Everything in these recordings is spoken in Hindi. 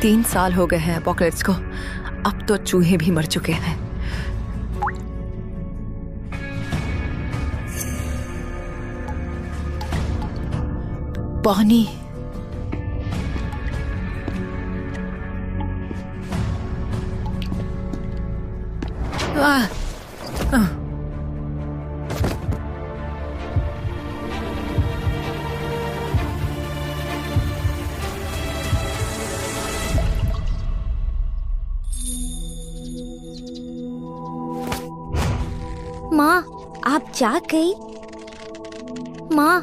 3 साल हो गए हैं एपोकलिप्स को। अब तो चूहे भी मर चुके हैं। पानी। माँ, आप जाग गई? माँ,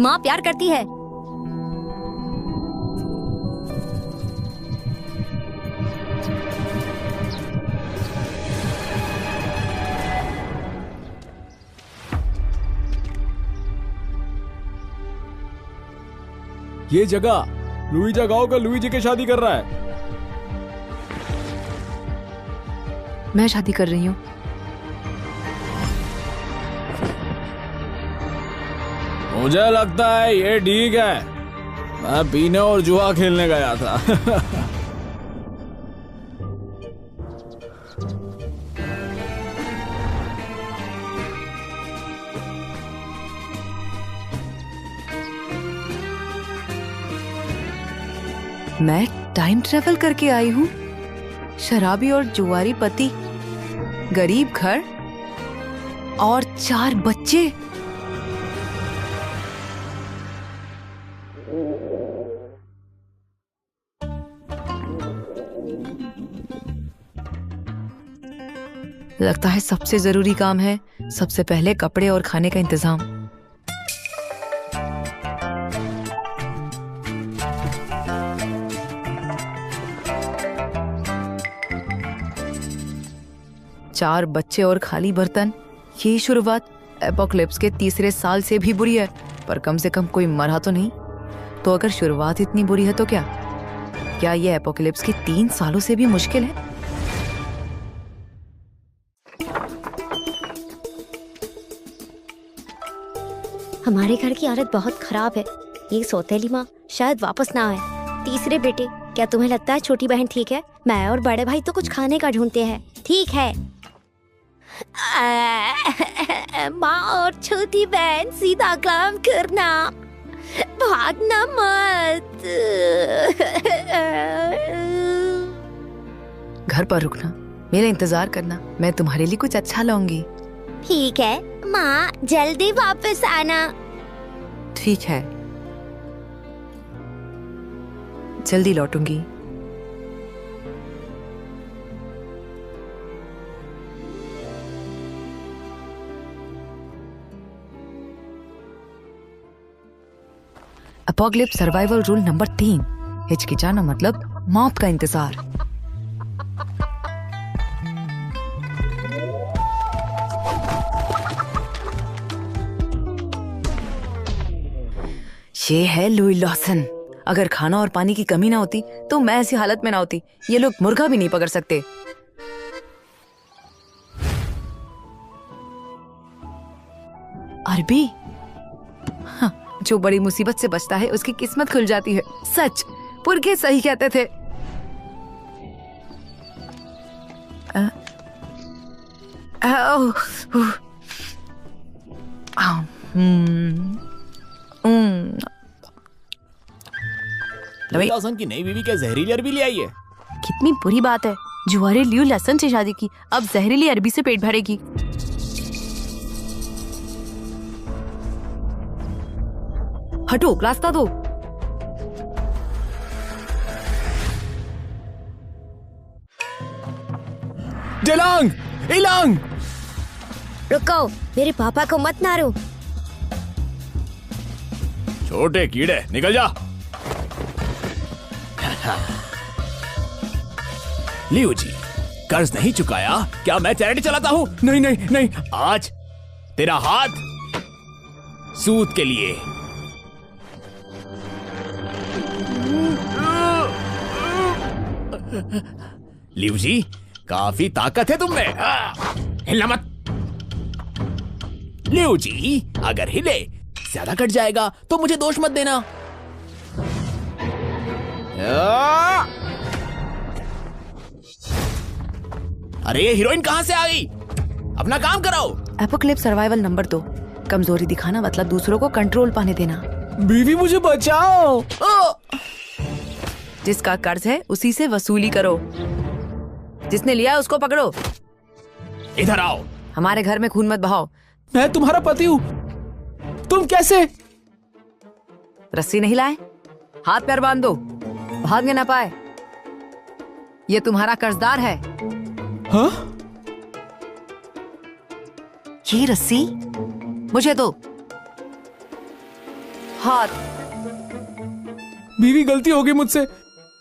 माँ प्यार करती है। ये जगह लुइजा गांव का लुइजी की शादी कर रहा है। मैं शादी कर रही हूँ। मुझे लगता है ये ठीक है। मैं पीने और जुआ खेलने गया था। मैं टाइम ट्रेवल करके आई हूँ। शराबी और जुआरी पति, गरीब घर और 4 बच्चे। लगता है सबसे जरूरी काम है सबसे पहले कपड़े और खाने का इंतजाम। चार बच्चे और खाली बर्तन। ये शुरुआत एपोकलिप्स के 3 साल से भी बुरी है, पर कम से कम कोई मरा तो नहीं। तो अगर शुरुआत इतनी बुरी है तो क्या ये एपोकलिप्स के 3 सालों से भी मुश्किल है? हमारे घर की हालत बहुत खराब है। ये सौतेली माँ शायद वापस ना आए। तीसरे बेटे, क्या तुम्हें लगता है छोटी बहन ठीक है? मैं और बड़े भाई तो कुछ खाने का ढूंढते हैं। ठीक है। माँ और छोटी बहन सीधा काम करना, भागना मत। घर पर रुकना, मेरा इंतजार करना, मैं तुम्हारे लिए कुछ अच्छा लाऊंगी। ठीक है माँ, जल्दी वापस आना। ठीक है, जल्दी लौटूंगी। एपोकलिप्स सर्वाइवल रूल नंबर 3, हिचकिचाना मतलब मौत का इंतजार। ये है लुई लॉसन। अगर खाना और पानी की कमी ना होती तो मैं ऐसी हालत में ना होती। ये लोग मुर्गा भी नहीं पकड़ सकते। अरबी, हाँ, जो बड़ी मुसीबत से बचता है उसकी किस्मत खुल जाती है। सच, पुरखे सही कहते थे। लॉसन की नई बीवी क्या जहरीली अरबी ले आई है? कितनी बुरी बात है। जुआरे लियो लहसन से शादी की, अब जहरीली अरबी से पेट भरेगी। हटो, रास्ता दो। डेलांग, इलांग, रुको, मेरे पापा को मत मारो। छोटे कीड़े निकल जा। लियो जी, कर्ज नहीं चुकाया? क्या मैं चैरिटी चलाता हूँ? नहीं नहीं नहीं, आज तेरा हाथ सूद के लिए। लियो जी, काफी ताकत है तुम में। हिलना मत। लियो जी, अगर हिले ज्यादा कट जाएगा तो मुझे दोष मत देना। अरे ये हीरोइन कहाँ से आ गई? अपना काम कराओ। एपोक्लिप्स सर्वाइवल नंबर 2, कमजोरी दिखाना मतलब दूसरों को कंट्रोल पाने देना। बीवी मुझे बचाओ। जिसका कर्ज है उसी से वसूली करो, जिसने लिया उसको पकड़ो। इधर आओ। हमारे घर में खून मत बहाओ। मैं तुम्हारा पति हूँ, तुम कैसे? रस्सी नहीं लाए? हाथ पैर बांध दो, भागने ना पाए। ये तुम्हारा कर्जदार है। हाँ? ये रस्सी मुझे दो। हाथ। बीवी गलती हो गई मुझसे,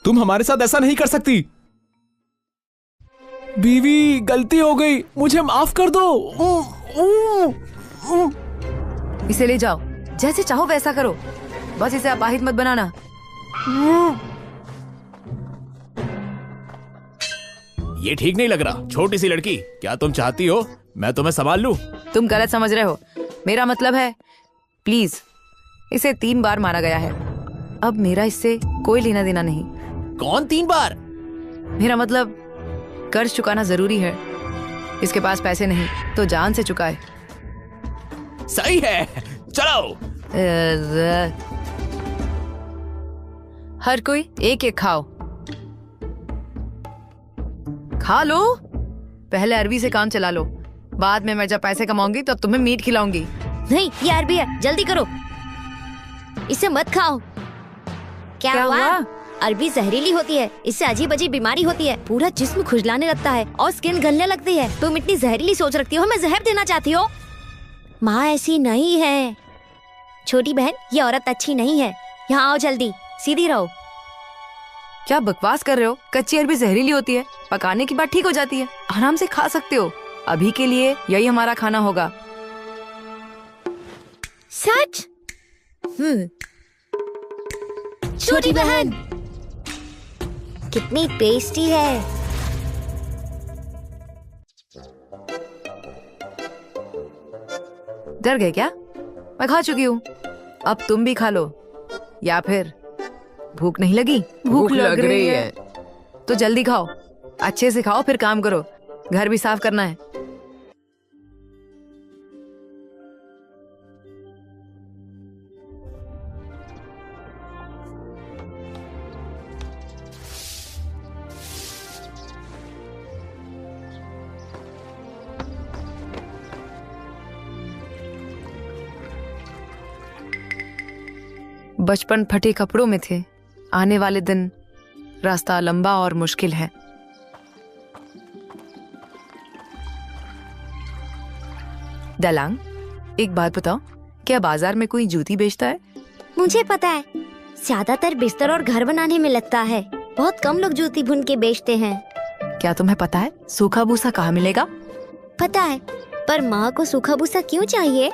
तुम हमारे साथ ऐसा नहीं कर सकती। बीवी गलती हो गई, मुझे माफ कर दो। इसे ले जाओ, जैसे चाहो वैसा करो, बस इसे अपाहिज मत बनाना। ये ठीक नहीं लग रहा। छोटी सी लड़की, क्या तुम चाहती हो मैं तुम्हें संभाल लूं? तुम गलत समझ रहे हो। मेरा मतलब है, प्लीज, इसे 3 बार मारा गया है। अब मेरा इससे कोई लेना देना नहीं। कौन 3 बार? मेरा मतलब कर्ज चुकाना जरूरी है। इसके पास पैसे नहीं तो जान से चुकाए। सही है, चलो। हर कोई एक एक खाओ। खा लो। पहले अरबी से काम चला लो, बाद में मैं जब पैसे कमाऊंगी तब तुम्हें मीट खिलाऊंगी। नहीं, ये अरबी है, जल्दी करो। इसे मत खाओ। क्या हुआ? अरबी जहरीली होती है, इससे अजीब अजीब बीमारी होती है, पूरा जिस्म खुजलाने लगता है और स्किन गलने लगती है। तुम इतनी जहरीली सोच रखती हो, हमें जहर देना चाहती हो? माँ ऐसी नहीं है। छोटी बहन, ये औरत अच्छी नहीं है। यहाँ आओ जल्दी, सीधी रहो। क्या बकवास कर रहे हो? कच्ची अरबी जहरीली होती है, पकाने के बाद ठीक हो जाती है। आराम से खा सकते हो। अभी के लिए यही हमारा खाना होगा। सच? छोटी बहन कितनी टेस्टी है। डर गए क्या? मैं खा चुकी हूँ, अब तुम भी खा लो। या फिर भूख नहीं लगी? भूख लग रही है। तो जल्दी खाओ, अच्छे से खाओ, फिर काम करो। घर भी साफ करना है। बचपन फटे कपड़ों में थे, आने वाले दिन रास्ता लंबा और मुश्किल है। दलांग, एक बात बताओ, क्या बाजार में कोई जूती बेचता है? मुझे पता है, ज्यादातर बिस्तर और घर बनाने में लगता है। बहुत कम लोग जूती बुन के बेचते हैं। क्या तुम्हें पता है सूखा भूसा कहाँ मिलेगा? पता है, पर माँ को सूखा भूसा क्यों चाहिए?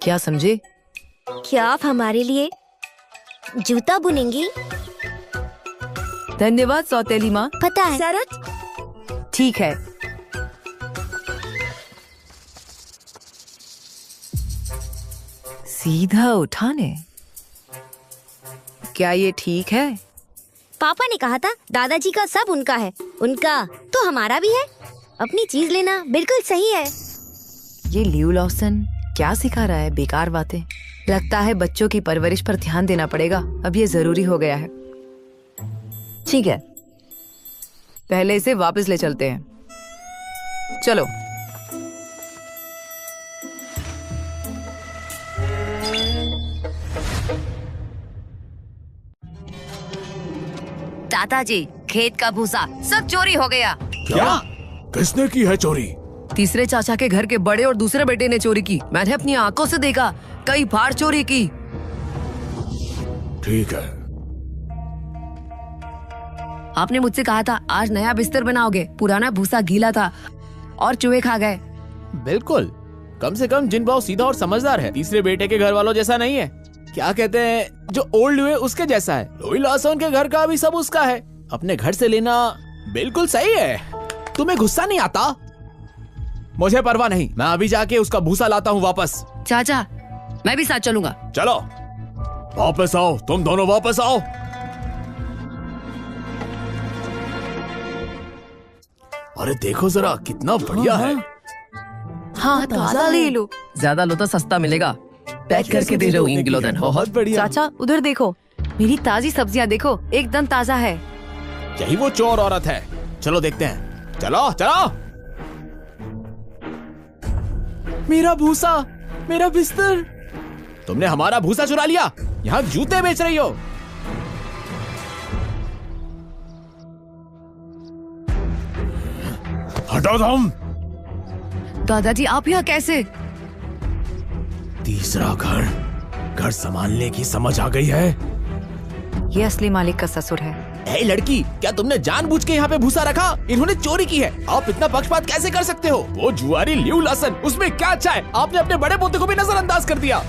क्या समझे? क्या आप हमारे लिए जूता बुनेंगी? धन्यवाद सौतेली माँ। पता है सरत। ठीक है। सीधा उठाने। क्या ये ठीक है? पापा ने कहा था दादाजी का सब उनका है, उनका तो हमारा भी है। अपनी चीज लेना बिल्कुल सही है। ये लियू लॉसन क्या सिखा रहा है? बेकार बातें। लगता है बच्चों की परवरिश पर ध्यान देना पड़ेगा, अब ये जरूरी हो गया है। ठीक है, पहले इसे वापस ले चलते हैं। चलो। दादाजी, खेत का भूसा सब चोरी हो गया। क्या? किसने की है चोरी? तीसरे चाचा के घर के बड़े और दूसरे बेटे ने चोरी की। मैंने अपनी आंखों से देखा, कई बार चोरी की। ठीक है। आपने मुझसे कहा था आज नया बिस्तर बनाओगे। पुराना भूसा गीला था और चूहे खा गए। बिल्कुल, कम से कम जिन भाव सीधा और समझदार है। तीसरे बेटे के घर वालों जैसा नहीं है। क्या कहते हैं, जो ओल्ड हुए उसके जैसा है। लुई लॉसन के घर का भी सब उसका है। अपने घर से लेना बिल्कुल सही है। तुम्हें गुस्सा नहीं आता? मुझे परवाह नहीं, मैं अभी जाके उसका भूसा लाता हूँ वापस। चाचा मैं भी साथ चलूंगा। चलो वापस आओ, तुम दोनों वापस आओ। अरे देखो जरा कितना बढ़िया है। हाँ ताजा ले लो। ज्यादा लो तो सस्ता मिलेगा। पैक करके दे रहे हो इन किलो देन। बहुत बढ़िया। चाचा उधर देखो, मेरी ताजी सब्जियां देखो, एकदम ताजा है। यही वो चोर औरत है। चलो देखते हैं। चलो चलो। मेरा भूसा, मेरा बिस्तर। तुमने हमारा भूसा चुरा लिया, यहाँ जूते बेच रही हो। हटो तुम। दादाजी आप यहाँ कैसे? तीसरा घर संभालने की समझ आ गई है। ये असली मालिक का ससुर है। ए लड़की, क्या तुमने जानबूझ के यहाँ पे भूसा रखा? इन्होंने चोरी की है। आप इतना पक्षपात कैसे कर सकते हो? वो जुआरी ल्यू लासन, उसमें क्या अच्छा है? आपने अपने बड़े पोते को भी नजरअंदाज कर दिया।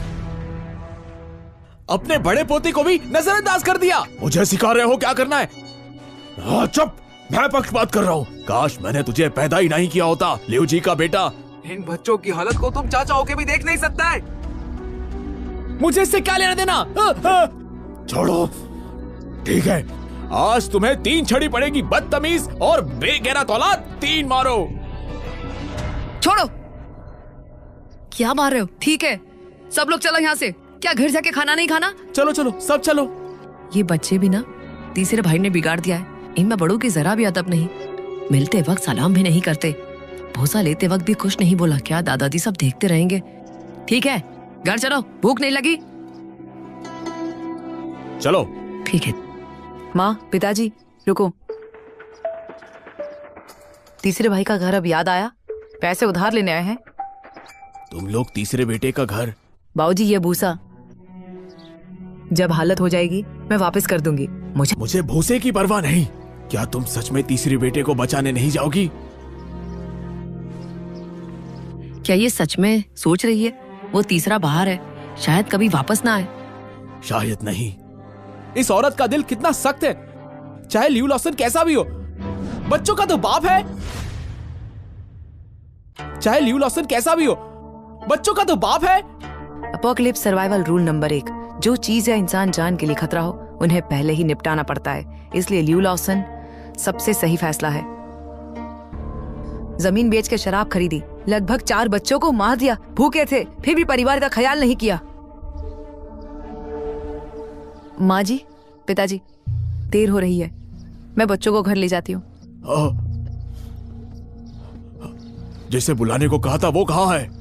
अपने बड़े पोते को भी नजरअंदाज कर दिया। मुझे सिखा रहे हो क्या करना है? हाँ चुप, मैं पक्षपात कर रहा हूँ। काश मैंने तुझे पैदा ही नहीं किया होता, ल्यू जी का बेटा। इन बच्चों की हालत को तुम चाचा होके भी देख नहीं सकता है। मुझे इससे क्या लेना देना? छोड़ो। ठीक है, आज तुम्हें 3 छड़ी पड़ेगी, बदतमीज और बेगैरत औलाद। 3 मारो। छोड़ो। क्या मार रहे हो? ठीक है सब लोग चलो यहाँ से। क्या घर जाके खाना नहीं खाना? चलो चलो सब चलो। ये बच्चे भी ना तीसरे भाई ने बिगाड़ दिया है। इनमें बड़ों की जरा भी अदब नहीं। मिलते वक्त सलाम भी नहीं करते। भूसा लेते वक्त भी कुछ नहीं बोला। क्या दादाजी सब देखते रहेंगे? ठीक है घर चलो, भूख नहीं लगी? चलो ठीक है। माँ, पिताजी रुको। तीसरे भाई का घर अब याद आया? पैसे उधार लेने आए हैं। तुम लोग तीसरे बेटे का घर? बाबूजी ये भूसा जब हालत हो जाएगी मैं वापस कर दूंगी। मुझे भूसे की परवाह नहीं। क्या तुम सच में तीसरे बेटे को बचाने नहीं जाओगी? क्या ये सच में सोच रही है? वो तीसरा बाहर है, शायद कभी वापस ना आए। शायद नहीं। इस औरत का दिल कितना सख्त है। चाहे ल्यू लॉसन कैसा भी हो, बच्चों का तो बाप है। चाहे ल्यू लॉसन कैसा भी हो, बच्चों का तो बाप है। एपोकलिप्स सर्वाइवल रूल नंबर 1, जो चीज या इंसान जान के लिए खतरा हो उन्हें पहले ही निपटाना पड़ता है। इसलिए ल्यू लॉसन सबसे सही फैसला है। जमीन बेच के शराब खरीदी, लगभग 4 बच्चों को मार दिया, भूखे थे फिर भी परिवार का ख्याल नहीं किया। माँ जी, पिताजी देर हो रही है, मैं बच्चों को घर ले जाती हूँ। जिसे बुलाने को कहा था वो कहाँ है?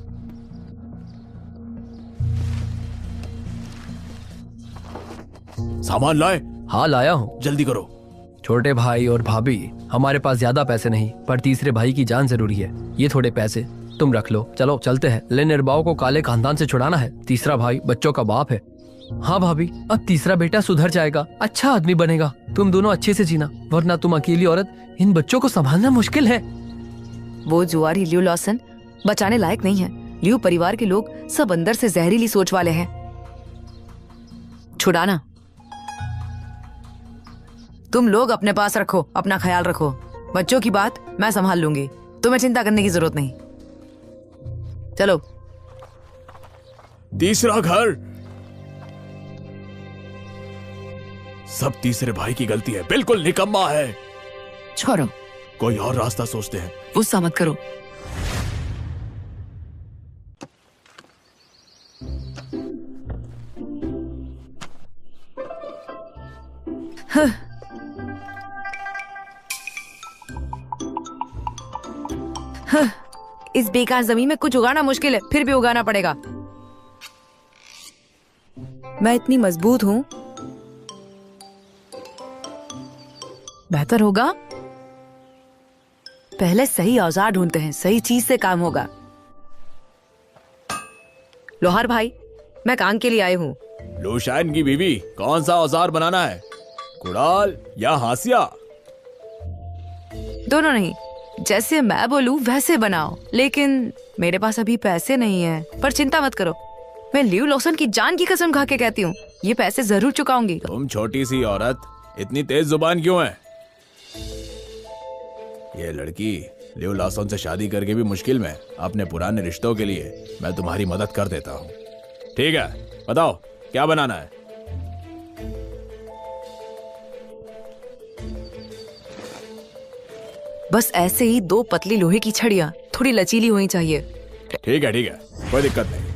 सामान लाए? हाँ लाया हूँ। जल्दी करो। छोटे भाई और भाभी, हमारे पास ज्यादा पैसे नहीं, पर तीसरे भाई की जान जरूरी है। ये थोड़े पैसे तुम रख लो। चलो चलते हैं। लेनिरबाओ को काले खानदान से छुड़ाना है। तीसरा भाई बच्चों का बाप है। हाँ भाभी, अब तीसरा बेटा सुधर जाएगा, अच्छा आदमी बनेगा। तुम दोनों अच्छे से जीना, वरना तुम अकेली औरत इन बच्चों को संभालना मुश्किल है। वो जुआरी ल्यू लॉसन बचाने लायक नहीं है। ल्यू परिवार के लोग सब अंदर से जहरीली सोच वाले हैं। छुड़ाना तुम लोग अपने पास रखो, अपना ख्याल रखो। बच्चों की बात मैं संभाल लूंगी, तुम्हें चिंता करने की जरूरत नहीं। चलो। तीसरा घर सब तीसरे भाई की गलती है, बिल्कुल निकम्मा है। छोड़ो, कोई और रास्ता सोचते हैं। गुस्सा मत करो। इस बेकार जमीन में कुछ उगाना मुश्किल है, फिर भी उगाना पड़ेगा। मैं इतनी मजबूत हूँ, बेहतर होगा पहले सही औजार ढूंढते हैं, सही चीज से काम होगा। लोहार भाई, मैं काम के लिए आई हूँ। लूशान की बीवी, कौन सा औजार बनाना है? कुड़ाल या हासिया? दोनों नहीं, जैसे मैं बोलूं वैसे बनाओ। लेकिन मेरे पास अभी पैसे नहीं है। पर चिंता मत करो, मैं ल्यू लॉसन की जान की कसम खा के कहती हूँ, ये पैसे जरूर चुकाऊंगी। तुम छोटी सी औरत इतनी तेज जुबान क्यों है? ये लड़की लियो लासन से शादी करके भी मुश्किल में अपने पुराने रिश्तों के लिए मैं तुम्हारी मदद कर देता हूँ। ठीक है, बताओ क्या बनाना है? बस ऐसे ही 2 पतली लोहे की छड़ियां, थोड़ी लचीली होनी चाहिए। ठीक है, कोई दिक्कत नहीं।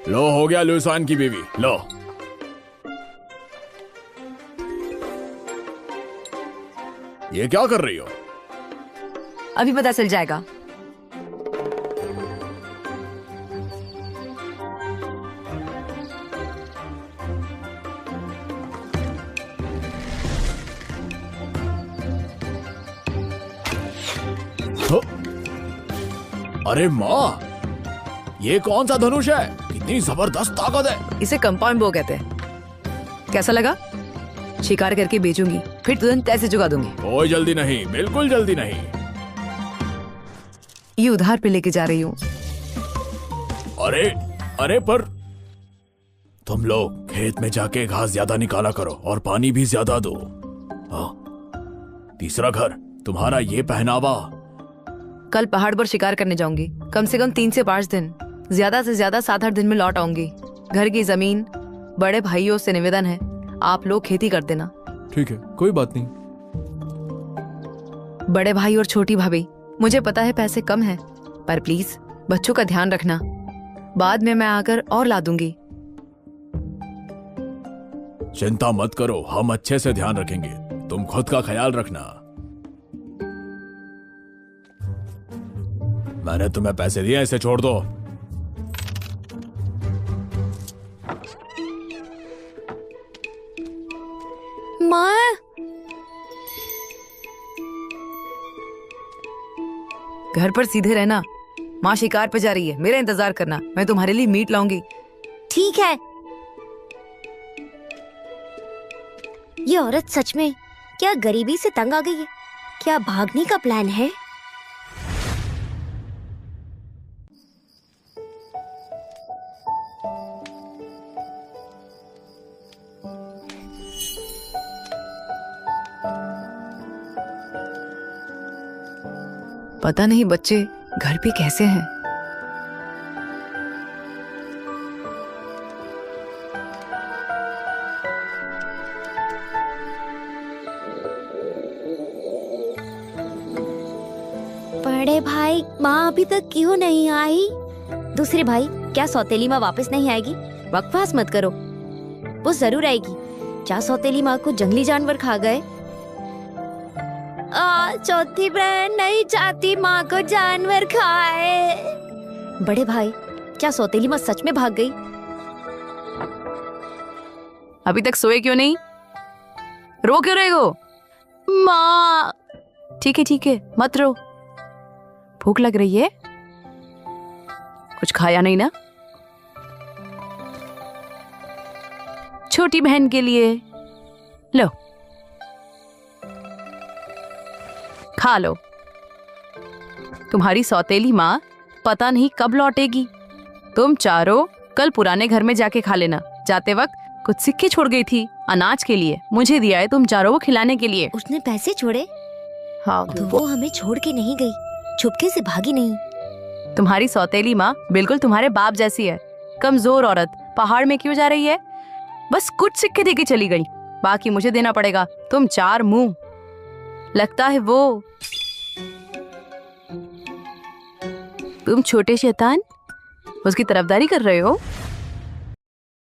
लो, हो गया लुसान की बीवी, लो। ये क्या कर रही हो? अभी पता चल जाएगा। अरे माँ, ये कौन सा धनुष है? कितनी जबरदस्त ताकत है। इसे कंपाउंड बो कहते हैं। कैसा लगा? शिकार करके बेचूंगी, फिर तुरंत पैसे चुका दूंगी। कोई जल्दी नहीं, बिल्कुल जल्दी नहीं। ये उधार पे लेके जा रही हूँ। अरे पर तुम लोग खेत में जाके घास ज्यादा निकाला करो और पानी भी ज्यादा दो। हाँ, तीसरा घर, तुम्हारा ये पहनावा। कल पहाड़ पर शिकार करने जाऊंगी, कम से कम 3 से 5 दिन, ज्यादा से ज्यादा 7-8 दिन में लौट आऊंगी। घर की जमीन बड़े भाइयों से निवेदन है, आप लोग खेती कर देना। ठीक है, कोई बात नहीं। बड़े भाई और छोटी भाभी, मुझे पता है पैसे कम हैं, पर प्लीज बच्चों का ध्यान रखना। बाद में मैं आकर और ला दूंगी। चिंता मत करो, हम अच्छे से ध्यान रखेंगे। तुम खुद का ख्याल रखना। मैंने तुम्हें पैसे दिए, इसे छोड़ दो। माँ, घर पर सीधे रहना। माँ शिकार पे जा रही है, मेरा इंतजार करना, मैं तुम्हारे लिए मीट लाऊंगी। ठीक है। ये औरत सच में क्या गरीबी से तंग आ गई है? क्या भागने का प्लान है? पता नहीं बच्चे घर पे कैसे हैं। बड़े भाई, माँ अभी तक क्यों नहीं आई? दूसरे भाई, क्या सौतेली माँ वापस नहीं आएगी? बकवास मत करो, वो जरूर आएगी। क्या सौतेली माँ को जंगली जानवर खा गए? चौथी बहन नहीं चाहती माँ को जानवर खाए। बड़े भाई, क्या सौतेली माँ सच में भाग गई? अभी तक सोए क्यों नहीं? रो क्यों रहे हो? माँ। ठीक है, मत रो। भूख लग रही है? कुछ खाया नहीं ना? छोटी बहन के लिए लो, खा लो। तुम्हारी सौतेली माँ पता नहीं कब लौटेगी। तुम चारों कल पुराने घर में जाके खा लेना। जाते वक्त कुछ सिक्के छोड़ गई थी अनाज के लिए, मुझे दिया है तुम चारों को खिलाने के लिए। उसने पैसे छोड़े? हाँ, तो वो हमें छोड़ के नहीं गई, छुपके से भागी नहीं। तुम्हारी सौतेली माँ बिल्कुल तुम्हारे बाप जैसी है। कमजोर औरत पहाड़ में क्यों जा रही है? बस कुछ सिक्के देके चली गई, बाकी मुझे देना पड़ेगा। तुम 4 मुंह, लगता है वो तुम छोटे शैतान उसकी तरफदारी कर रहे हो।